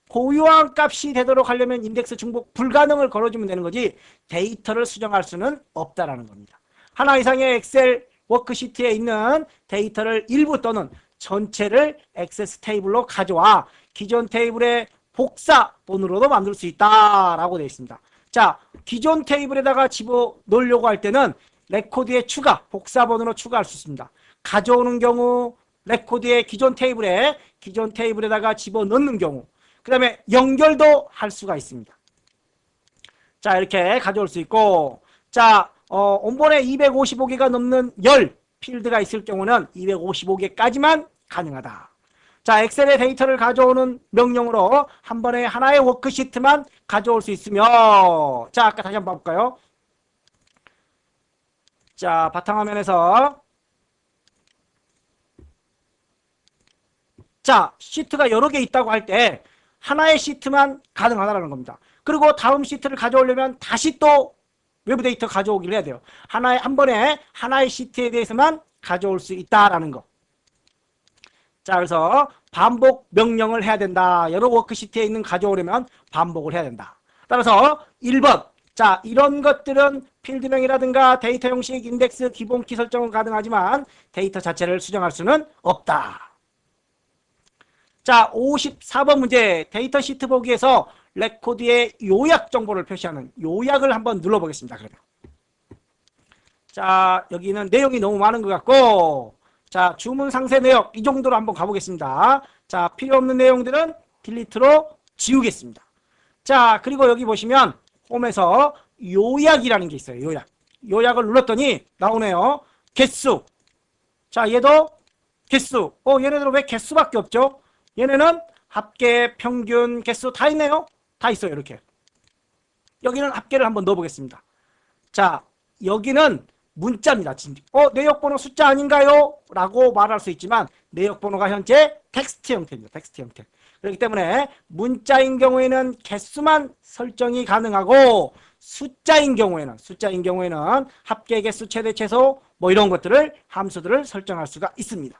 고유한 값이 되도록 하려면 인덱스 중복 불가능을 걸어주면 되는 거지 데이터를 수정할 수는 없다라는 겁니다. 하나 이상의 엑셀 워크시트에 있는 데이터를 일부 또는 전체를 액세스 테이블로 가져와 기존 테이블의 복사 본으로도 만들 수 있다라고 되어 있습니다. 자, 기존 테이블에다가 집어넣으려고 할 때는 레코드에 추가, 복사본으로 추가할 수 있습니다. 가져오는 경우 레코드의 기존 테이블에다가 집어넣는 경우, 그 다음에 연결도 할 수가 있습니다. 자, 이렇게 가져올 수 있고, 자, 원본에 255개가 넘는 열 필드가 있을 경우는 255개까지만 가능하다. 자, 엑셀의 데이터를 가져오는 명령으로 한 번에 하나의 워크시트만 가져올 수 있으며, 자, 아까 다시 한번 볼까요? 자, 바탕화면에서 자, 시트가 여러 개 있다고 할 때 하나의 시트만 가능하다는 겁니다. 그리고 다음 시트를 가져오려면 다시 또 외부 데이터 가져오기를 해야 돼요. 한 번에 하나의 시트에 대해서만 가져올 수 있다라는 거. 자, 그래서 반복 명령을 해야 된다. 여러 워크시트에 있는 가져오려면 반복을 해야 된다. 따라서 1번. 자, 이런 것들은 필드명이라든가 데이터 형식, 인덱스, 기본키 설정은 가능하지만 데이터 자체를 수정할 수는 없다. 자, 54번 문제. 데이터 시트 보기에서 레코드의 요약 정보를 표시하는 요약을 한번 눌러보겠습니다. 그러면. 자, 여기는 내용이 너무 많은 것 같고, 자, 주문 상세 내역 이 정도로 한번 가보겠습니다. 자, 필요 없는 내용들은 딜리트로 지우겠습니다. 자, 그리고 여기 보시면 홈에서 요약이라는 게 있어요. 요약을 눌렀더니 나오네요. 개수. 자, 얘도 개수. 얘네들은 왜 개수밖에 없죠? 얘네는 합계, 평균, 개수 다 있네요. 다 있어요. 이렇게. 여기는 합계를 한번 넣어보겠습니다. 자, 여기는 문자입니다. 내역번호 숫자 아닌가요? 라고 말할 수 있지만 내역번호가 현재 텍스트 형태입니다. 텍스트 형태. 그렇기 때문에 문자인 경우에는 개수만 설정이 가능하고 숫자인 경우에는 합계, 개수, 최대, 최소 뭐 이런 것들을 함수들을 설정할 수가 있습니다.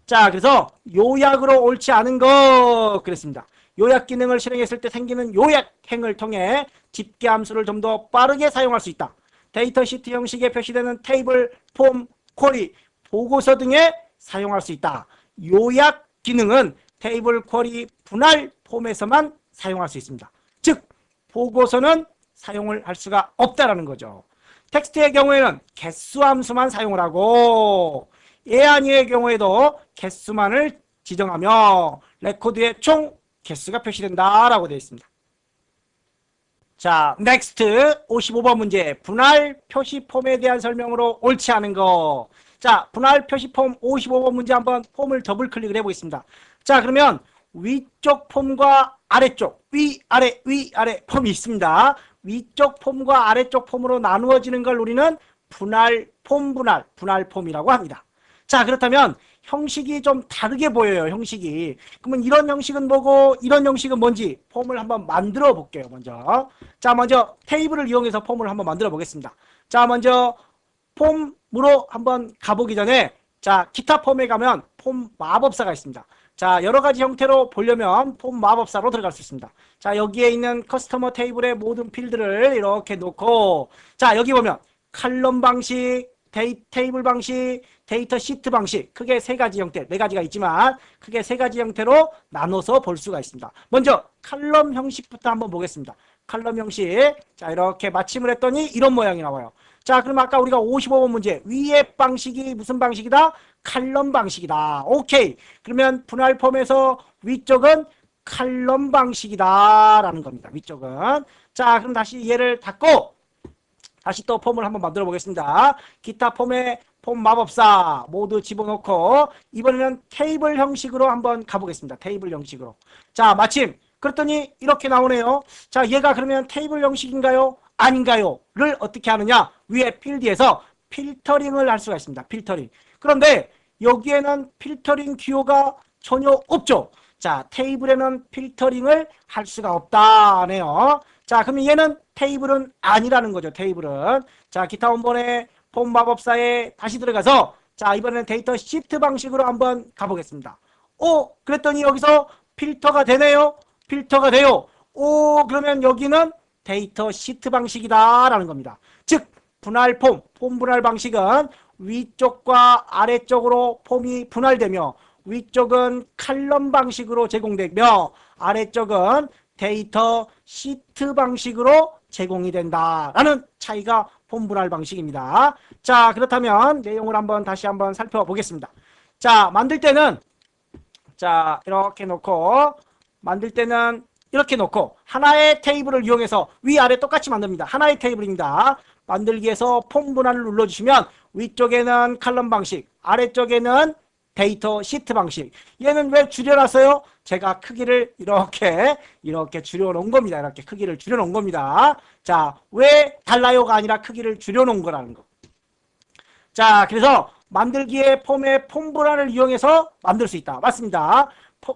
자, 그래서 요약으로 옳지 않은 거 그랬습니다. 요약 기능을 실행했을 때 생기는 요약행을 통해 집계함수를 좀 더 빠르게 사용할 수 있다. 데이터 시트 형식에 표시되는 테이블, 폼, 쿼리, 보고서 등에 사용할 수 있다. 요약 기능은 테이블, 쿼리, 분할, 폼에서만 사용할 수 있습니다. 즉 보고서는 사용을 할 수가 없다라는 거죠. 텍스트의 경우에는 개수함수만 사용을 하고 예아니의 경우에도 개수만을 지정하며 레코드에 총 개수가 표시된다라고 되어 있습니다. 자, 넥스트 55번 문제. 분할 표시 폼에 대한 설명으로 옳지 않은 거. 자, 분할 표시 폼 55번 문제 한번 폼을 더블 클릭을 해보겠습니다. 자, 그러면 위쪽 폼과 아래쪽, 위아래, 위아래 폼이 있습니다. 위쪽 폼과 아래쪽 폼으로 나누어지는 걸 우리는 분할 폼이라고 합니다. 자, 그렇다면 형식이 좀 다르게 보여요. 형식이. 그러면 이런 형식은 뭐고 이런 형식은 뭔지 폼을 한번 만들어 볼게요. 먼저. 자, 먼저 테이블을 이용해서 폼을 한번 만들어 보겠습니다. 자, 먼저 폼으로 한번 가보기 전에 자, 기타 폼에 가면 폼 마법사가 있습니다. 자, 여러 가지 형태로 보려면 폼 마법사로 들어갈 수 있습니다. 자, 여기에 있는 커스터머 테이블의 모든 필드를 이렇게 놓고 자, 여기 보면 칼럼 방식, 테이블 방식, 데이터 시트 방식, 크게 세 가지 형태, 네 가지가 있지만 크게 세 가지 형태로 나눠서 볼 수가 있습니다. 먼저 칼럼 형식부터 한번 보겠습니다. 칼럼 형식. 자, 이렇게 마침을 했더니 이런 모양이 나와요. 자, 그럼 아까 우리가 55번 문제 위의 방식이 무슨 방식이다? 칼럼 방식이다. 오케이. 그러면 분할 폼에서 위쪽은 칼럼 방식이다 라는 겁니다. 위쪽은. 자, 그럼 다시 얘를 닫고 다시 또 폼을 한번 만들어 보겠습니다. 기타 폼에 폼 마법사 모두 집어넣고 이번에는 테이블 형식으로 한번 가보겠습니다. 테이블 형식으로. 자, 마침 그랬더니 이렇게 나오네요. 자, 얘가 그러면 테이블 형식인가요? 아닌가요? 를 어떻게 하느냐? 위에 필드에서 필터링을 할 수가 있습니다. 필터링. 그런데 여기에는 필터링 기호가 전혀 없죠. 자, 테이블에는 필터링을 할 수가 없다네요. 자, 그러면 얘는 테이블은 아니라는 거죠. 테이블은. 자, 기타 원본의 폼 마법사에 다시 들어가서 자, 이번에는 데이터 시트 방식으로 한번 가보겠습니다. 오, 그랬더니 여기서 필터가 되네요. 필터가 돼요. 오, 그러면 여기는 데이터 시트 방식이다 라는 겁니다. 즉 분할 폼 분할 방식은 위쪽과 아래쪽으로 폼이 분할되며 위쪽은 칼럼 방식으로 제공되며 아래쪽은 데이터 시트 방식으로 제공이 된다라는 차이가 폼 분할 방식입니다. 자, 그렇다면 내용을 다시 한번 살펴보겠습니다. 자, 만들 때는 자, 이렇게 놓고 만들 때는 이렇게 놓고 하나의 테이블을 이용해서 위아래 똑같이 만듭니다. 하나의 테이블입니다. 만들기에서 폼 분할을 눌러주시면 위쪽에는 칼럼 방식, 아래쪽에는 데이터 시트 방식. 얘는 왜 줄여놨어요? 제가 크기를 이렇게 줄여놓은 겁니다. 이렇게 크기를 줄여놓은 겁니다. 자, 왜 달라요가 아니라 크기를 줄여놓은 거라는 거. 자, 그래서 만들기에 폼의 폼 분할을 이용해서 만들 수 있다. 맞습니다.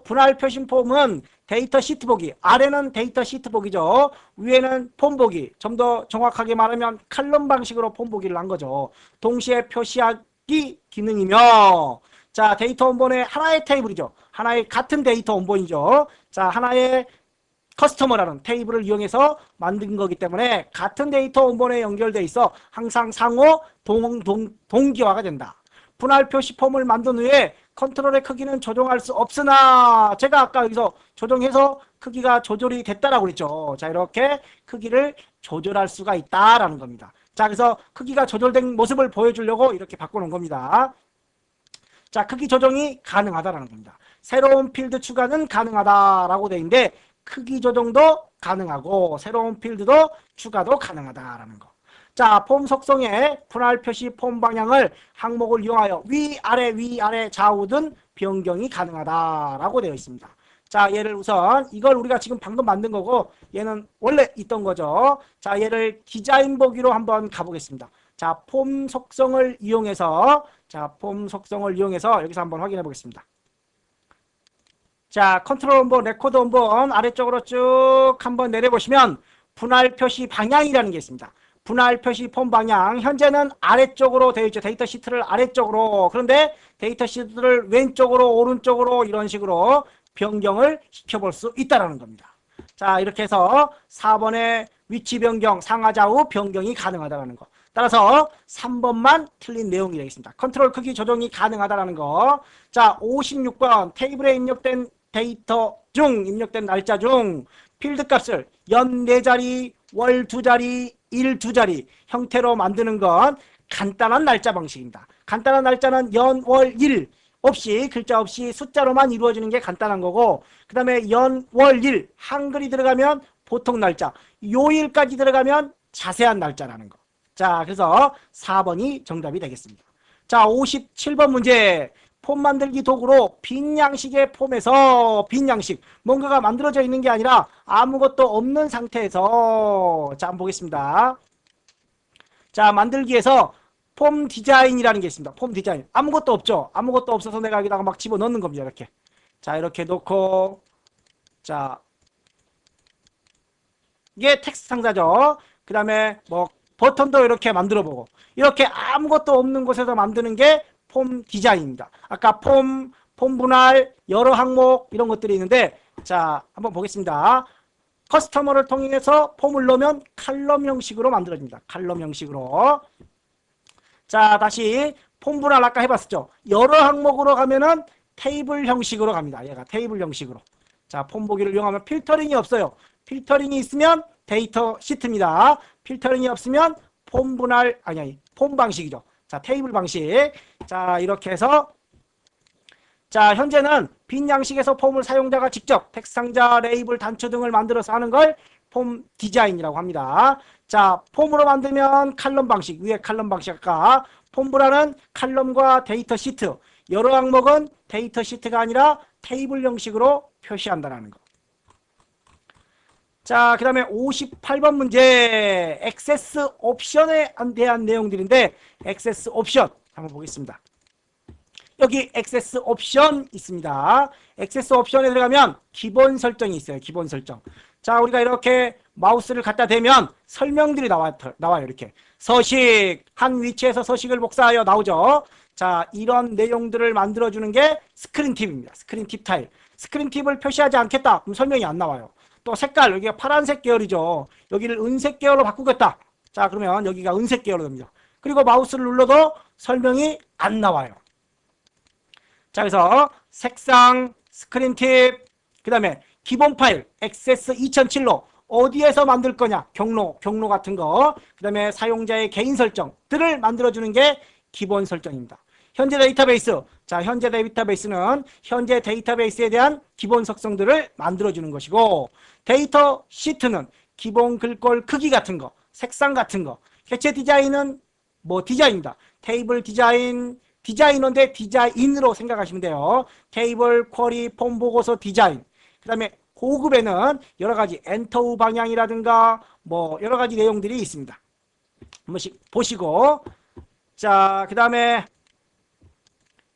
분할 표신 폼은 데이터 시트 보기, 아래는 데이터 시트 보기죠. 위에는 폼 보기. 좀 더 정확하게 말하면 칼럼 방식으로 폼 보기를 한 거죠. 동시에 표시하기 기능이며 자, 데이터 원본의 하나의 테이블이죠. 하나의 같은 데이터 원본이죠. 자, 하나의 커스터머라는 테이블을 이용해서 만든 거기 때문에 같은 데이터 원본에 연결돼 있어 항상 상호 동기화가 된다. 분할 표시 폼을 만든 후에 컨트롤의 크기는 조정할 수 없으나 제가 아까 여기서 조정해서 크기가 조절이 됐다라고 그랬죠. 자, 이렇게 크기를 조절할 수가 있다라는 겁니다. 자, 그래서 크기가 조절된 모습을 보여주려고 이렇게 바꿔놓은 겁니다. 자, 크기 조정이 가능하다라는 겁니다. 새로운 필드 추가는 가능하다라고 되어 있는데 크기 조정도 가능하고 새로운 필드도 추가도 가능하다라는 거. 자, 폼 속성의 분할 표시 폼 방향을 항목을 이용하여 위아래 좌우든 변경이 가능하다라고 되어 있습니다. 자, 얘를 우선 이걸 우리가 지금 방금 만든 거고 얘는 원래 있던 거죠. 자, 얘를 디자인 보기로 한번 가보겠습니다. 자, 폼 속성을 이용해서 여기서 한번 확인해 보겠습니다. 자, 컨트롤 원본, 레코드 원본 아래쪽으로 쭉 한번 내려보시면 분할 표시 방향이라는 게 있습니다. 분할 표시 폼 방향, 현재는 아래쪽으로 되어 있죠. 데이터 시트를 아래쪽으로. 그런데 데이터 시트를 왼쪽으로 오른쪽으로 이런 식으로 변경을 시켜볼 수 있다는 겁니다. 자, 이렇게 해서 4번의 위치 변경, 상하좌우 변경이 가능하다는 거. 따라서 3번만 틀린 내용이 되겠습니다. 컨트롤 크기 조정이 가능하다는 거. 자, 56번 테이블에 입력된 데이터 중, 입력된 날짜 중 필드 값을 연 4자리, 월 2자리, 일 2자리 형태로 만드는 건 간단한 날짜 방식입니다. 간단한 날짜는 연, 월, 일 없이, 글자 없이 숫자로만 이루어지는 게 간단한 거고, 그 다음에 연, 월, 일 한글이 들어가면 보통 날짜, 요일까지 들어가면 자세한 날짜라는 거. 자, 그래서 4번이 정답이 되겠습니다. 자, 57번 문제. 폼 만들기 도구로 빈 양식의 폼에서, 빈 양식, 뭔가가 만들어져 있는 게 아니라 아무것도 없는 상태에서, 자, 한번 보겠습니다. 자, 만들기에서 폼 디자인이라는 게 있습니다. 폼 디자인. 아무것도 없죠. 아무것도 없어서 내가 여기다가 막 집어넣는 겁니다. 이렇게. 자, 이렇게 놓고, 자, 이게 텍스트 상자죠. 그 다음에 뭐 버튼도 이렇게 만들어 보고, 이렇게 아무것도 없는 곳에서 만드는 게 폼 디자인입니다. 아까 폼 분할, 여러 항목 이런 것들이 있는데, 자, 한번 보겠습니다. 커스터머를 통해서 폼을 넣으면 칼럼 형식으로 만들어집니다. 칼럼 형식으로. 자, 다시 폼 분할 아까 해봤었죠. 여러 항목으로 가면은 테이블 형식으로 갑니다. 얘가 테이블 형식으로. 자, 폼 보기를 이용하면 필터링이 없어요. 필터링이 있으면 데이터 시트입니다. 필터링이 없으면 폼 분할, 아니, 폼 방식이죠. 자, 테이블 방식. 자, 이렇게 해서, 자, 현재는 빈 양식에서 폼을 사용자가 직접 텍스트 상자, 레이블, 단추 등을 만들어서 하는 걸 폼 디자인이라고 합니다. 자, 폼으로 만들면 칼럼 방식, 위에 칼럼 방식 아까 폼 분할은 칼럼과 데이터 시트, 여러 항목은 데이터 시트가 아니라 테이블 형식으로 표시한다는 거. 자, 그 다음에 58번 문제, 액세스 옵션에 대한 내용들인데, 액세스 옵션 한번 보겠습니다. 여기 액세스 옵션 있습니다. 액세스 옵션에 들어가면 기본 설정이 있어요. 기본 설정. 자, 우리가 이렇게 마우스를 갖다 대면 설명들이 나와요. 이렇게. 서식, 한 위치에서 서식을 복사하여 나오죠. 자, 이런 내용들을 만들어주는 게 스크린 팁입니다. 스크린 팁 타일. 스크린 팁을 표시하지 않겠다. 그럼 설명이 안 나와요. 또 색깔, 여기가 파란색 계열이죠. 여기를 은색 계열로 바꾸겠다. 자, 그러면 여기가 은색 계열로 됩니다. 그리고 마우스를 눌러도 설명이 안 나와요. 자, 그래서 색상, 스크린 팁, 그 다음에 기본 파일, 액세스 2007로 어디에서 만들 거냐, 경로 같은 거, 그 다음에 사용자의 개인 설정들을 만들어주는 게 기본 설정입니다. 현재 데이터베이스, 자, 현재 데이터베이스는 현재 데이터베이스에 대한 기본 속성들을 만들어주는 것이고, 데이터 시트는 기본 글꼴 크기 같은 거, 색상 같은 거, 해체 디자인은 뭐 디자인입니다. 테이블 디자인, 디자이너인데 디자인으로 생각하시면 돼요. 테이블, 쿼리, 폼 보고서 디자인. 그 다음에 고급에는 여러 가지 엔터 방향이라든가 뭐 여러 가지 내용들이 있습니다. 한 번씩 보시고, 자, 그 다음에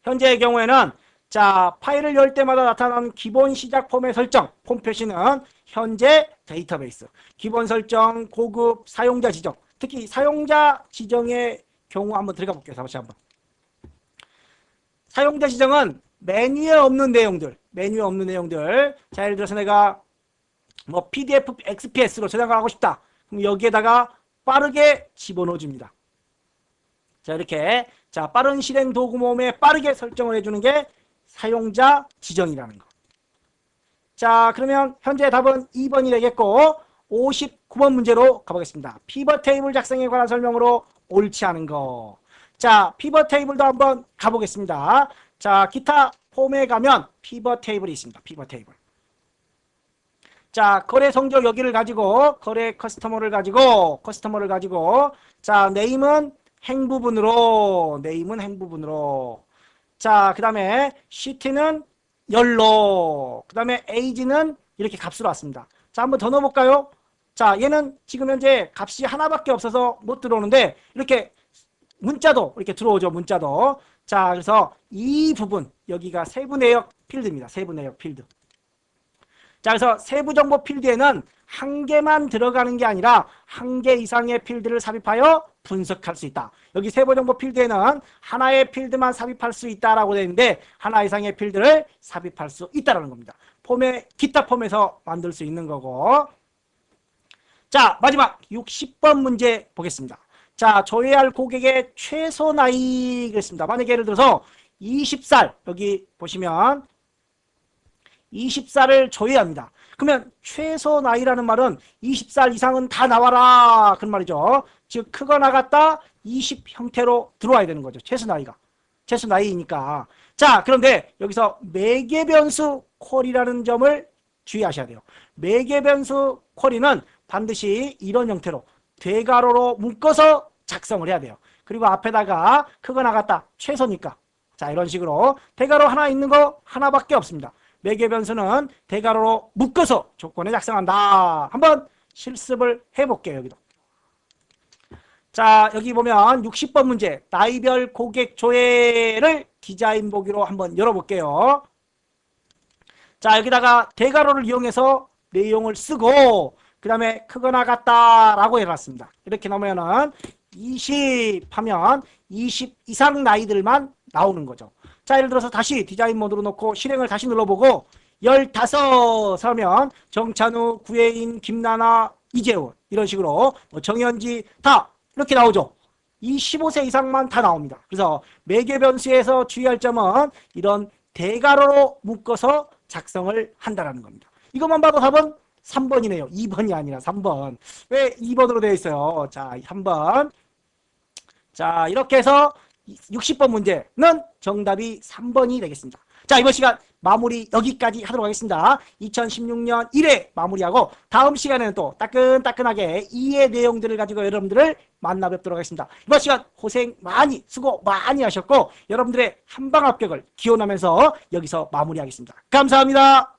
현재의 경우에는 자, 파일을 열 때마다 나타나는 기본 시작 폼의 설정, 폼 표시는 현재 데이터베이스, 기본 설정, 고급, 사용자 지정. 특히 사용자 지정의 경우 한번 들어가 볼게요. 다시 한번. 사용자 지정은 메뉴에 없는 내용들, 자, 예를 들어서 내가 뭐 PDF, XPS로 저장을 하고 싶다. 그럼 여기에다가 빠르게 집어넣어 줍니다. 자, 이렇게. 자, 빠른 실행 도구 모음에 빠르게 설정을 해주는 게 사용자 지정이라는 거. 자, 그러면 현재 답은 2번이 되겠고, 59번 문제로 가보겠습니다. 피벗 테이블 작성에 관한 설명으로 옳지 않은 거. 자, 피벗 테이블도 한번 가보겠습니다. 자, 기타 폼에 가면 피벗 테이블이 있습니다. 피벗 테이블. 자, 거래 성적 여기를 가지고, 거래 커스터머를 가지고, 자, 네임은 행부분으로, 자, 그 다음에 시트는 열로, 그 다음에 에이지는 이렇게 값으로 왔습니다. 자, 한번 더 넣어볼까요? 자, 얘는 지금 현재 값이 하나밖에 없어서 못 들어오는데, 이렇게 문자도 이렇게 들어오죠. 문자도. 자, 그래서 이 부분, 여기가 세부 내역 필드입니다. 세부 내역 필드. 자, 그래서 세부 정보 필드에는 한 개만 들어가는 게 아니라 한 개 이상의 필드를 삽입하여 분석할 수 있다. 여기 세부정보 필드에는 하나의 필드만 삽입할 수 있다라고 되어 있는데 하나 이상의 필드를 삽입할 수 있다라는 겁니다. 폼에 기타 폼에서 만들 수 있는 거고. 자, 마지막 60번 문제 보겠습니다. 자, 조회할 고객의 최소 나이 그랬습니다. 만약에 예를 들어서 20살 여기 보시면 20살을 조회합니다. 그러면 최소 나이라는 말은 20살 이상은 다 나와라 그런 말이죠. 즉 크거나 같다 20 형태로 들어와야 되는 거죠. 최소 나이가. 최소 나이니까. 자, 그런데 여기서 매개변수 쿼리라는 점을 주의하셔야 돼요. 매개변수 쿼리는 반드시 이런 형태로 대괄호로 묶어서 작성을 해야 돼요. 그리고 앞에다가 크거나 같다 최소니까. 자, 이런 식으로 대괄호 하나 있는 거 하나밖에 없습니다. 매개변수는 대괄호로 묶어서 조건에 작성한다. 한번 실습을 해볼게요. 여기도. 자, 여기 보면 60번 문제 나이별 고객 조회를 디자인 보기로 한번 열어볼게요. 자, 여기다가 대괄호를 이용해서 내용을 쓰고 그 다음에 크거나 같다라고 해놨습니다. 이렇게 넣으면은 20 하면 20 이상 나이들만 나오는 거죠. 자, 예를 들어서 다시 디자인 모드로 놓고 실행을 다시 눌러보고 15 하면 정찬우, 구혜인, 김나나, 이재훈 이런 식으로 정현지 다 이렇게 나오죠. 이 15세 이상만 다 나옵니다. 그래서 매개변수에서 주의할 점은 이런 대괄호로 묶어서 작성을 한다는 겁니다. 이것만 봐도 답은 3번이네요. 2번이 아니라 3번. 왜 2번으로 되어 있어요? 자, 3번. 자, 이렇게 해서 60번 문제는 정답이 3번이 되겠습니다. 자, 이번 시간 마무리 여기까지 하도록 하겠습니다. 2016년 1회 마무리하고 다음 시간에는 또 따끈따끈하게 2의 내용들을 가지고 여러분들을 만나 뵙도록 하겠습니다. 이번 시간 고생 많이 수고 많이 하셨고 여러분들의 한방 합격을 기원하면서 여기서 마무리하겠습니다. 감사합니다.